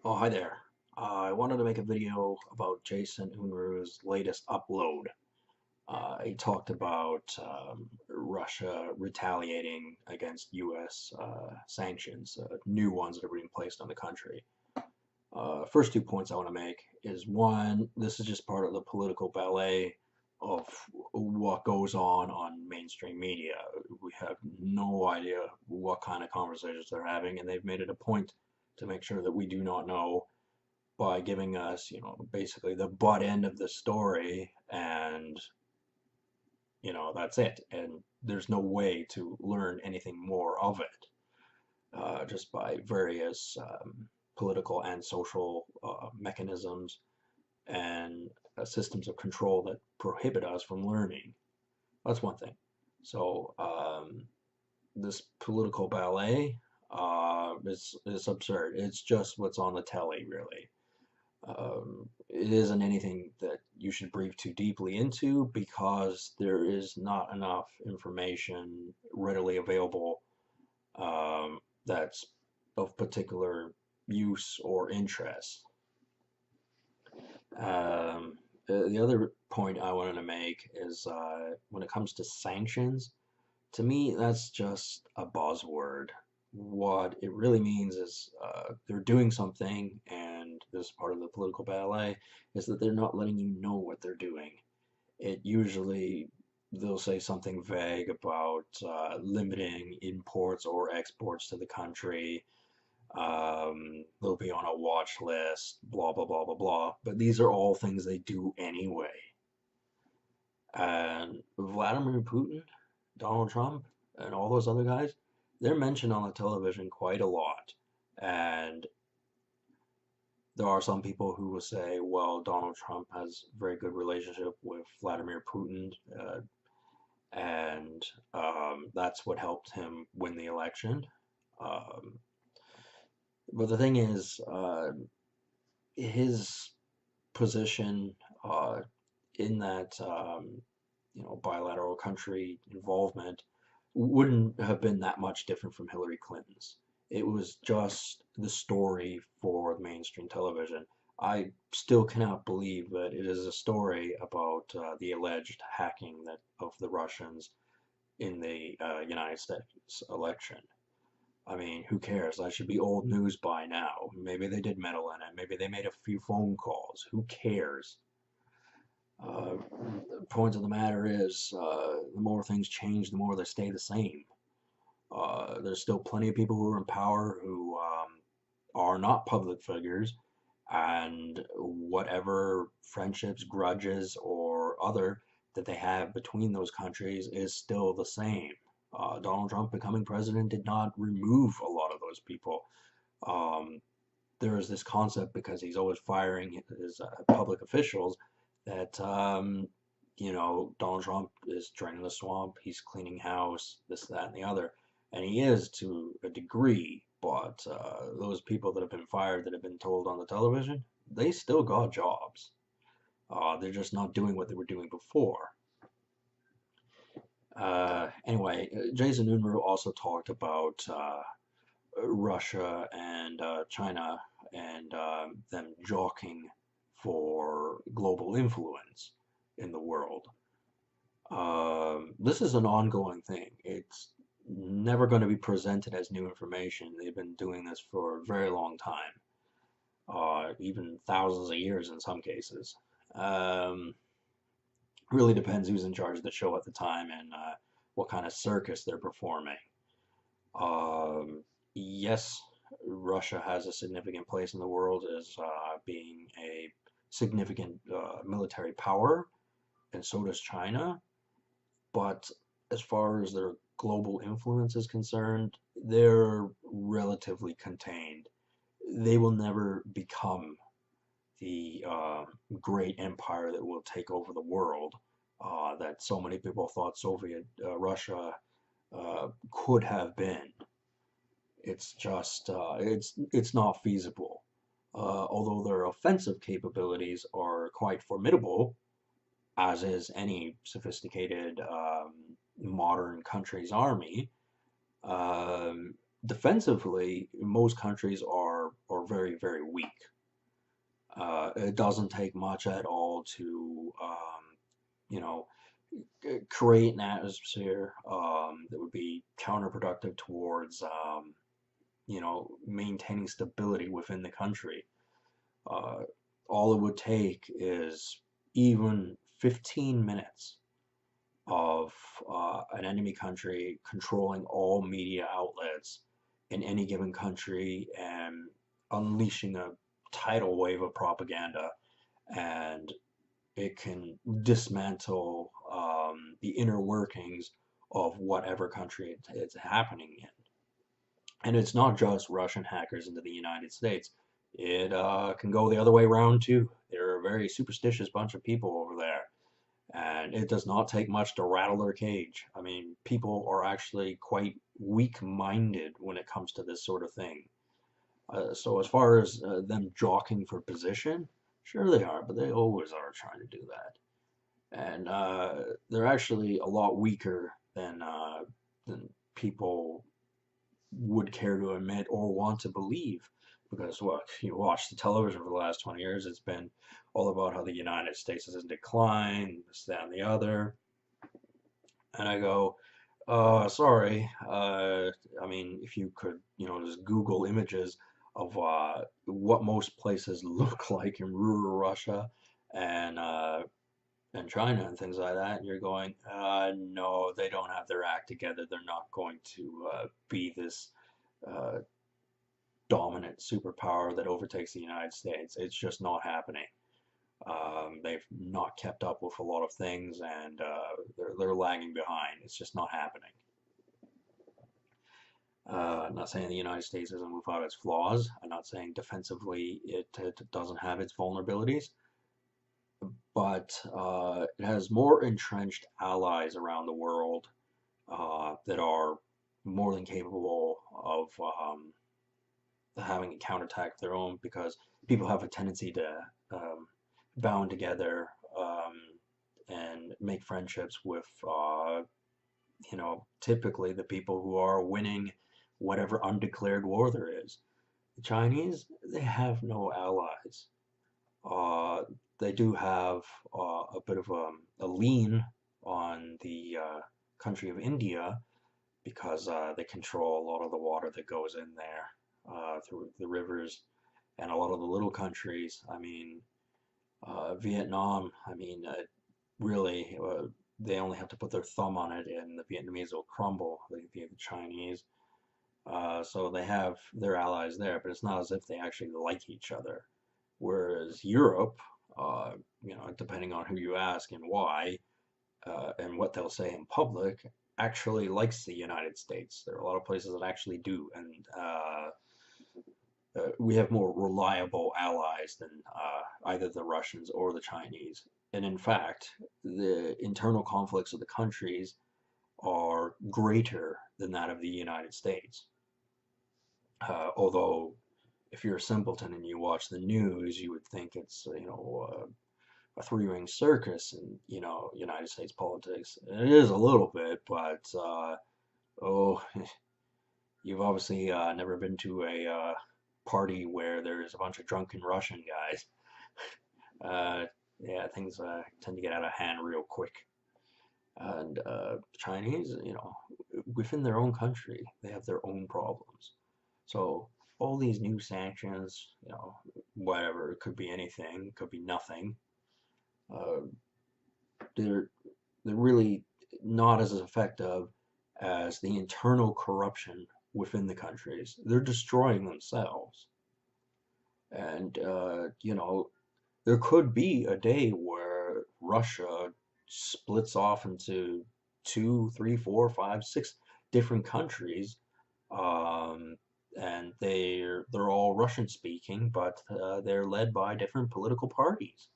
Oh, hi there. I wanted to make a video about Jason Unruh's latest upload. He talked about Russia retaliating against U.S. Sanctions, new ones that are being placed on the country. First 2 points I want to make is one, this is just part of the political ballet of what goes on mainstream media. We have no idea what kind of conversations they're having, and they've made it a point to make sure that we do not know by giving us, basically the butt end of the story, and that's it. And there's no way to learn anything more of it, just by various political and social mechanisms and systems of control that prohibit us from learning. That's one thing. So this political ballet is absurd. It's just what's on the telly, really. It isn't anything that you should breathe too deeply into because there is not enough information readily available that's of particular use or interest. Um, the other point I wanted to make is when it comes to sanctions, to me, that's just a buzzword. What it really means is they're doing something, and this part of the political ballet is that they're not letting you know what they're doing. It usually they'll say something vague about limiting imports or exports to the country. They'll be on a watch list, blah blah blah blah blah. But these are all things they do anyway. And Vladimir Putin, Donald Trump, and all those other guys, they're mentioned on the television quite a lot. And there are some people who will say, well, Donald Trump has a very good relationship with Vladimir Putin, and that's what helped him win the election. Um, but the thing is, his position in that bilateral country involvement wouldn't have been that much different from Hillary Clinton's. It was just the story for mainstream television. I still cannot believe that it is a story about the alleged hacking of the Russians in the United States election. I mean, who cares? That should be old news by now. Maybe they did meddle in it. Maybe they made a few phone calls. Who cares? Uh, Point of the matter is, the more things change, the more they stay the same. There's still plenty of people who are in power who are not public figures, and whatever friendships, grudges, or other that they have between those countries is still the same. Donald Trump becoming president did not remove a lot of those people. Um, there is this concept because he's always firing his public officials that Donald Trump is draining the swamp, he's cleaning house, this, that, and the other, and he is to a degree. But those people that have been fired, that have been told on the television, they still got jobs. They're just not doing what they were doing before. Anyway, Jason Unruh also talked about Russia and China and them jockeying for global influence in the world. This is an ongoing thing. It's never going to be presented as new information. They've been doing this for a very long time, even thousands of years in some cases. Um, really depends who's in charge of the show at the time and what kind of circus they're performing. Um, yes, Russia has a significant place in the world as being a significant military power, and so does China. But as far as their global influence is concerned, they're relatively contained. They will never become the great empire that will take over the world that so many people thought Soviet Russia could have been. It's just it's not feasible. Although their offensive capabilities are quite formidable, as is any sophisticated modern country's army. Defensively, most countries are are very, very weak. It doesn't take much at all to, you know, create an atmosphere that would be counterproductive towards, maintaining stability within the country. Uh, all it would take is even 15 minutes of an enemy country controlling all media outlets in any given country and unleashing a tidal wave of propaganda, and it can dismantle the inner workings of whatever country it's happening in. And it's not just Russian hackers into the United States. It can go the other way around too. They're a very superstitious bunch of people over there. And it does not take much to rattle their cage. I mean, people are actually quite weak-minded when it comes to this sort of thing. So as far as them jockeying for position, sure they are, but they always are trying to do that. And they're actually a lot weaker than people would care to admit or want to believe. Because what you watch the television for the last 20 years, it's been all about how the United States is in decline, this, that, and the other. And I go, sorry. I mean, if you could, just Google images of what most places look like in rural Russia and and China and things like that, and you're going, no, they don't have their act together. They're not going to be this uh, dominant superpower that overtakes the United States. It's just not happening. They've not kept up with a lot of things, and they're lagging behind. It's just not happening. I'm not saying the United States isn't without its flaws. I'm not saying defensively it doesn't have its vulnerabilities, but it has more entrenched allies around the world that are more than capable of having a counterattack of their own, because people have a tendency to bound together and make friendships with, typically the people who are winning whatever undeclared war there is. The Chinese, they have no allies. Uh, they do have a bit of a lean on the country of India because they control a lot of the water that goes in there through the rivers, and a lot of the little countries. I mean, Vietnam, I mean, really, they only have to put their thumb on it and the Vietnamese will crumble, the Chinese. So they have their allies there, but it's not as if they actually like each other. Whereas Europe, depending on who you ask and why, and what they'll say in public, actually likes the United States. There are a lot of places that actually do, and we have more reliable allies than either the Russians or the Chinese. And in fact, the internal conflicts of the countries are greater than that of the United States. Although, if you're a simpleton and you watch the news, you would think it's, a three-ring circus in, United States politics. It is a little bit, but, oh, you've obviously never been to a party where there's a bunch of drunken Russian guys. Yeah, things tend to get out of hand real quick. And Chinese, within their own country, they have their own problems. So all these new sanctions, whatever, it could be anything, it could be nothing. Uh, they're they're really not as effective as the internal corruption within the countries. They're destroying themselves. And, there could be a day where Russia splits off into two, three, four, five, six different countries, um, and they're all Russian speaking, but they're led by different political parties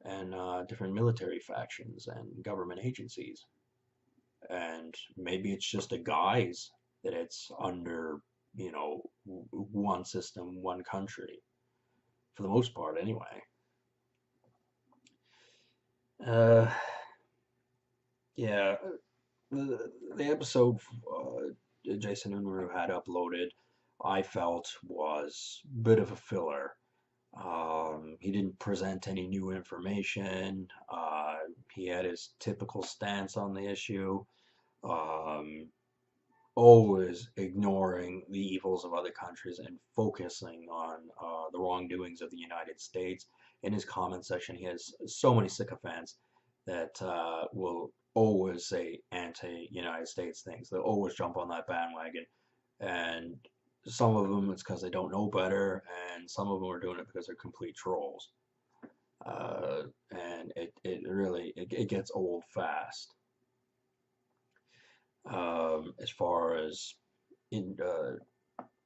and different military factions and government agencies. And maybe it's just a guise that it's under, one system, one country, for the most part, anyway. Uh, yeah, the episode Jason Unruhe had uploaded, I felt was a bit of a filler. He didn't present any new information. He had his typical stance on the issue, um, always ignoring the evils of other countries and focusing on the wrongdoings of the United States. In his comment section, he has so many sycophants that will always say anti-United States things. They'll always jump on that bandwagon, and some of them it's because they don't know better, and some of them are doing it because they're complete trolls. And it really it gets old fast. As far as in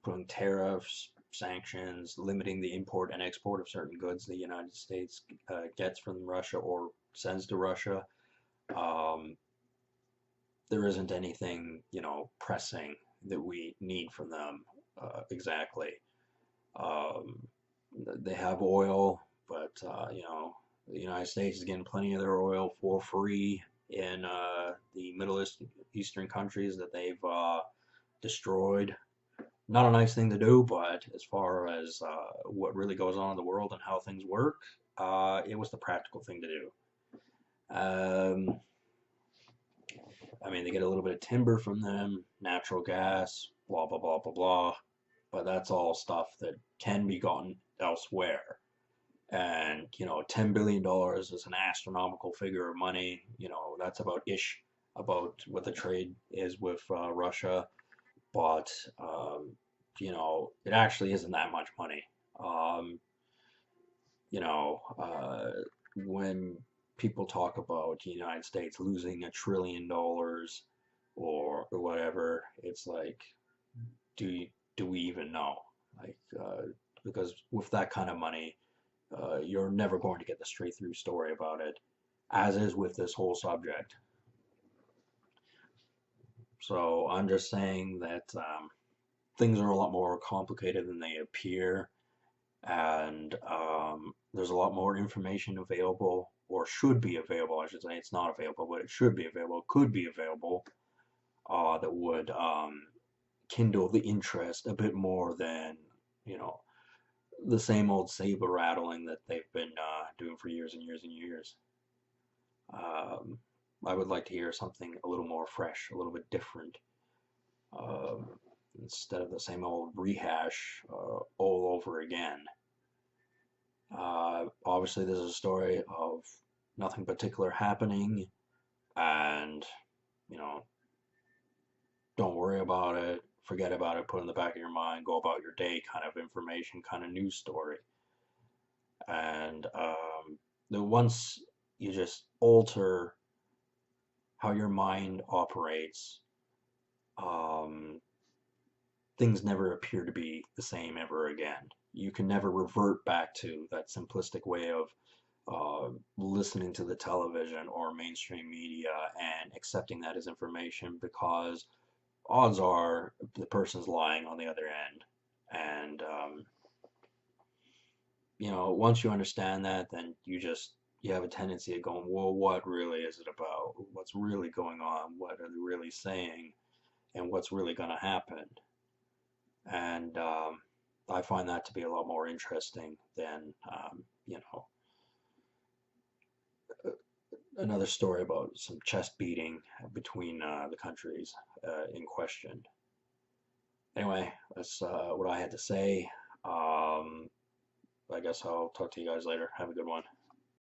putting tariffs, sanctions, limiting the import and export of certain goods the United States gets from Russia or sends to Russia, um, there isn't anything, pressing that we need from them exactly. Um, they have oil, but the United States is getting plenty of their oil for free in the Eastern countries that they've destroyed. Not a nice thing to do, but as far as what really goes on in the world and how things work, it was the practical thing to do. Um, I mean, they get a little bit of timber from them, natural gas, blah, blah, blah, blah, blah. But that's all stuff that can be gotten elsewhere. And, $10 billion is an astronomical figure of money. That's about what the trade is with Russia. But, it actually isn't that much money. Um, you know, uh, when people talk about the United States losing $1 trillion or whatever, it's like, do do we even know? Like, because with that kind of money, you're never going to get the straight through story about it, as is with this whole subject. So I'm just saying that things are a lot more complicated than they appear, and there's a lot more information available, or should be available, I should say. It's not available, but it should be available, could be available, that would kindle the interest a bit more than, you know, the same old saber rattling that they've been doing for years and years and years. Um, I would like to hear something a little more fresh, a little bit different, um, instead of the same old rehash all over again. Obviously, this is a story of nothing particular happening, and you know, don't worry about it, forget about it, put it in the back of your mind, go about your day kind of information, kind of news story. And the once you just alter how your mind operates, um, things never appear to be the same ever again. You can never revert back to that simplistic way of listening to the television or mainstream media and accepting that as information, because odds are the person's lying on the other end. And once you understand that, then you have a tendency of going, well, what really is it about? What's really going on? What are they really saying? And what's really going to happen? And I find that to be a lot more interesting than, another story about some chest beating between the countries in question. Anyway, that's what I had to say. I guess I'll talk to you guys later. Have a good one.